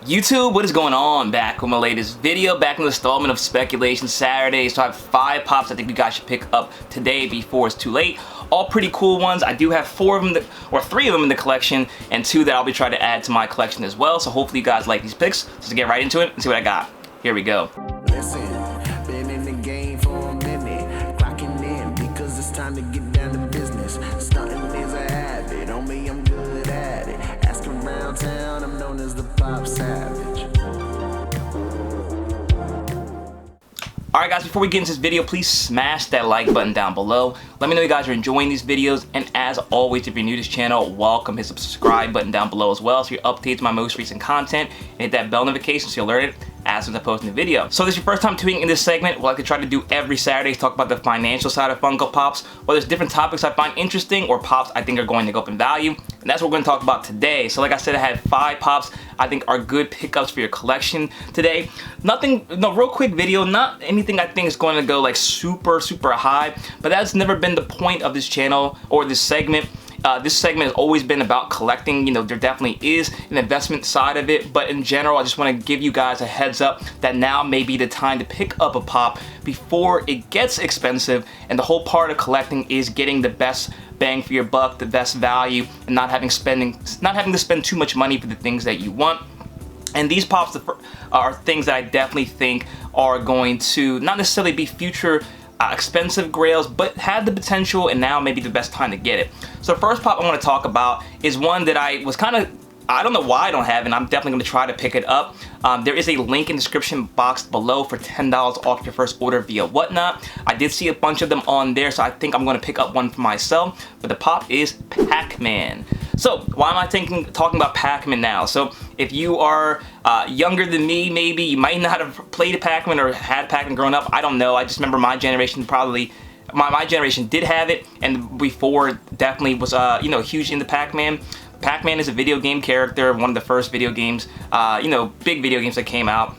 YouTube, what is going on? Back with my latest video, back in the installment of Speculation Saturday. So I have 5 pops I think you guys should pick up today before it's too late. All pretty cool ones. I do have 4 of them, or 3 of them in the collection, and 2 that I'll be trying to add to my collection as well. So hopefully you guys like these picks. So let's get right into it and see what I got. Here we go. Listen, been in the game for a minute, clocking in because it's time to get down to business. Stunting is a habit, on me I'm good at it. Asking around town, I'm known as the Popsavage. Alright guys, before we get into this video, please smash that like button down below. Let me know you guys are enjoying these videos, and as always, if you're new to this channel, welcome. Hit the subscribe button down below as well so you're updated to my most recent content, and hit that bell notification so you're alerted as soon as I post a new video. So if this is your first time tuning in this segment, what I could try to do every Saturday is talk about the financial side of Funko Pops, whether it's different topics I find interesting or pops I think are going to go up in value, and that's what we're going to talk about today. So like I said, I had 5 pops I think are good pickups for your collection today. No real quick video, not anything I think is going to go like super high, but that's never been the point of this channel or this segment. This segment has always been about collecting. You know, there definitely is an investment side of it, but in general, I just want to give you guys a heads up that now may be the time to pick up a pop before it gets expensive, and the whole part of collecting is getting the best bang for your buck, the best value, and not having to spend too much money for the things that you want. And these pops are things that I definitely think are going to not necessarily be future expensive grails, but had the potential, and now may be the best time to get it. So the first pop I want to talk about is one that I don't know why I don't have, and I'm definitely going to try to pick it up. There is a link in the description box below for $10 off your first order via Whatnot. I did see a bunch of them on there, so I think I'm going to pick up one for myself. But the pop is Pac-Man. So why am I talking about Pac-Man now? So if you are younger than me, maybe you might not have played Pac-Man or had Pac-Man growing up. I don't know. I just remember my generation probably. My generation did have it, and before definitely was huge into Pac-Man. Pac-Man is a video game character, one of the first video games, big video games that came out.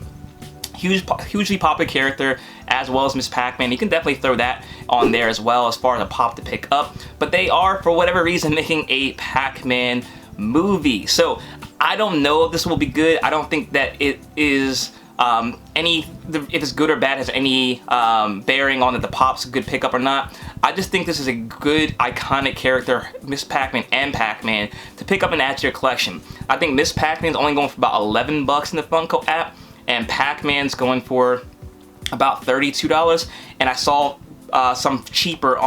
Hugely popular character, as well as Miss Pac-Man. You can definitely throw that on there as well as far as a pop to pick up. But they are, for whatever reason, making a Pac-Man movie. So I don't know if this will be good. I don't think that it is if it's good or bad has any bearing on that the pop's a good pickup or not. I just think this is a good iconic character, Miss Pac-Man and Pac-Man, to pick up and add to your collection. I think Miss Pac-Man is only going for about $11 in the Funko app, and Pac-Man's going for about $32, and I saw some cheaper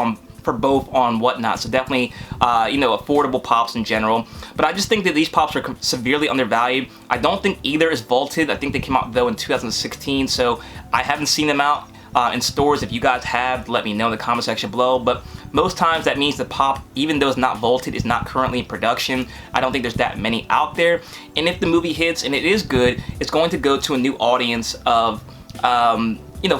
for both on Whatnot. So definitely affordable pops in general. But I just think that these pops are severely undervalued. I don't think either is vaulted. I think they came out though in 2016, so I haven't seen them out in stores. If you guys have, let me know in the comment section below. But most times that means the pop, even though it's not vaulted, is not currently in production. I don't think there's that many out there. And if the movie hits and it is good, it's going to go to a new audience of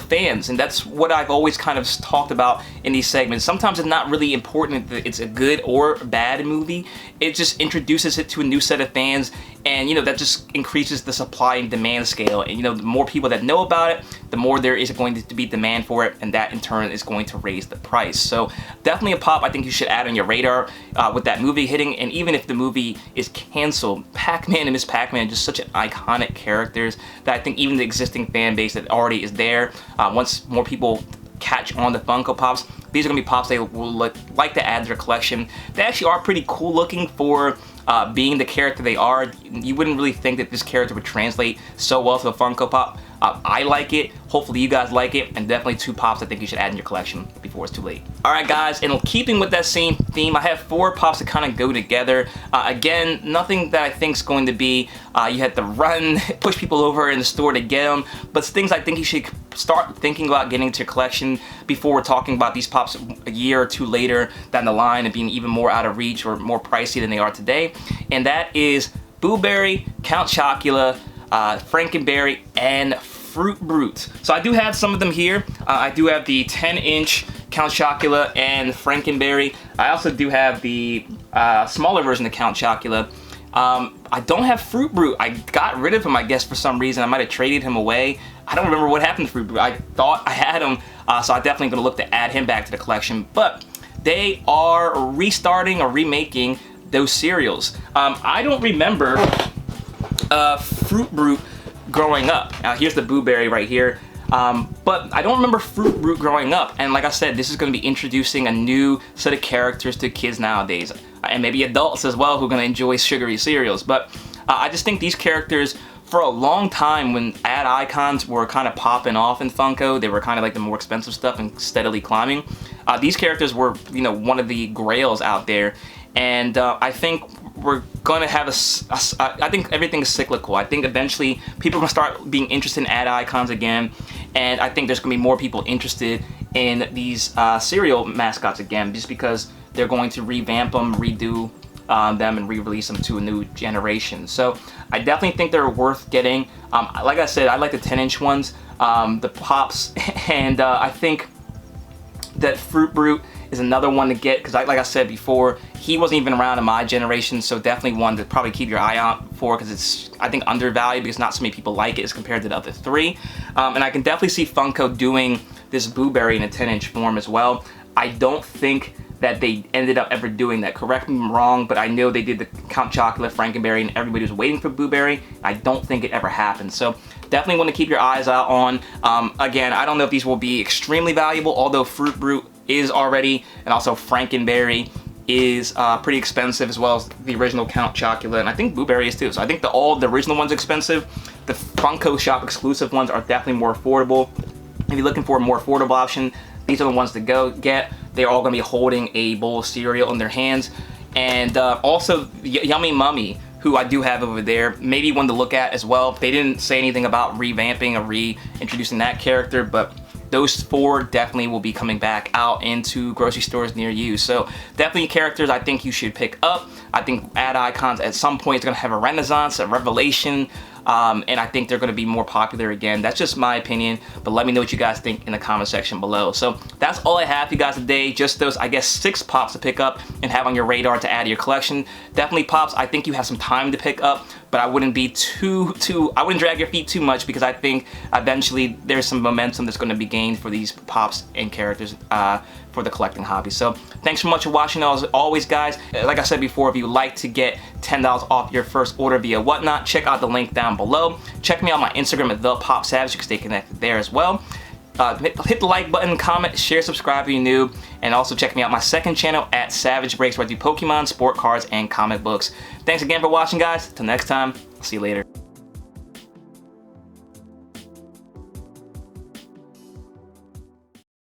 fans, and that's what I've always kind of talked about in these segments. Sometimes it's not really important if it's a good or bad movie. It just introduces it to a new set of fans, and that just increases the supply and demand scale. And the more people that know about it, the more there is going to be demand for it, and that in turn is going to raise the price. So definitely a pop I think you should add on your radar with that movie hitting. And even if the movie is canceled, Pac-Man and Miss Pac-Man are just such iconic characters that I think even the existing fan base that already is there, once more people catch on the Funko Pops, these are going to be pops they will like to add to their collection. They actually are pretty cool looking for being the character they are. You wouldn't really think that this character would translate so well to a Funko Pop. I like it. Hopefully you guys like it, and definitely 2 pops I think you should add in your collection before it's too late. Alright guys, and keeping with that same theme, I have 4 pops that kind of go together. Again, nothing that I think is going to be you have to run, push people over in the store to get them, but things I think you should start thinking about getting into your collection before we're talking about these pops a year or 2 later down the line and being even more out of reach or more pricey than they are today. And that is Boo Berry, Count Chocula, Frankenberry, and Fruit Brute. So I do have some of them here. I do have the 10-inch Count Chocula and Frankenberry. I also do have the smaller version of Count Chocula. I don't have Fruit Brute. I got rid of him, I guess, for some reason. I might have traded him away. I don't remember what happened to Fruit Brute. I thought I had him, so I'm definitely going to look to add him back to the collection. But they are restarting or remaking those cereals. I don't remember Fruit Brute growing up. Now here's the Boo Berry right here. But I don't remember Fruit Brute growing up, and like I said, this is going to be introducing a new set of characters to kids nowadays, and maybe adults as well who are going to enjoy sugary cereals. But I just think these characters, for a long time when ad icons were kind of popping off in Funko, they were kind of like the more expensive stuff and steadily climbing. These characters were, you know, one of the grails out there, and I think we're going to have I think everything is cyclical. I think eventually people are going to start being interested in ad icons again, and I think there's going to be more people interested in these cereal mascots again, just because they're going to revamp them, redo them, and re-release them to a new generation. So I definitely think they're worth getting. Like I said, I like the 10-inch ones, the Pops, and I think that Fruit Brute is another one to get, because like I said before, he wasn't even around in my generation, so definitely one to probably keep your eye out for, because it's, I think, undervalued because not so many people like it as compared to the other three. And I can definitely see Funko doing this Boo Berry in a 10-inch form as well. I don't think that they ended up ever doing that. Correct me if I'm wrong, but I know they did the Count Chocula, Frankenberry, and everybody was waiting for Boo Berry. I don't think it ever happened. So definitely want to keep your eyes out on. Again, I don't know if these will be extremely valuable, although Fruit Brute is already, and also Frankenberry is pretty expensive, as well as the original Count Chocula, and I think Boo Berry is too. So I think all the original ones are expensive. The Funko Shop exclusive ones are definitely more affordable. If you're looking for a more affordable option, these are the ones to go get. They're all going to be holding a bowl of cereal in their hands. And also Yummy Mummy, who I do have over there, maybe one to look at as well. They didn't say anything about revamping or reintroducing that character, but those four definitely will be coming back out into grocery stores near you. So definitely characters I think you should pick up. I think ad icons at some point is going to have a renaissance, a revelation, and I think they're going to be more popular again. That's just my opinion, but let me know what you guys think in the comment section below. So that's all I have for you guys today. Just those, I guess, 6 Pops to pick up and have on your radar to add to your collection. Definitely Pops, I think you have some time to pick up, but I wouldn't be I wouldn't drag your feet too much, because I think eventually there's some momentum that's going to be gained for these Pops and characters for the collecting hobby. So thanks so much for watching. As always, guys, like I said before, if you'd like to get $10 off your first order via Whatnot, check out the link down below. Check me out on my Instagram at ThePopSavage. You can stay connected there as well. Hit the like button, comment, share, subscribe if you're new, and also check me out my second channel at Savage Breaks, where I do Pokemon, sport cards, and comic books. Thanks again for watching, guys. Till next time, I'll see you later.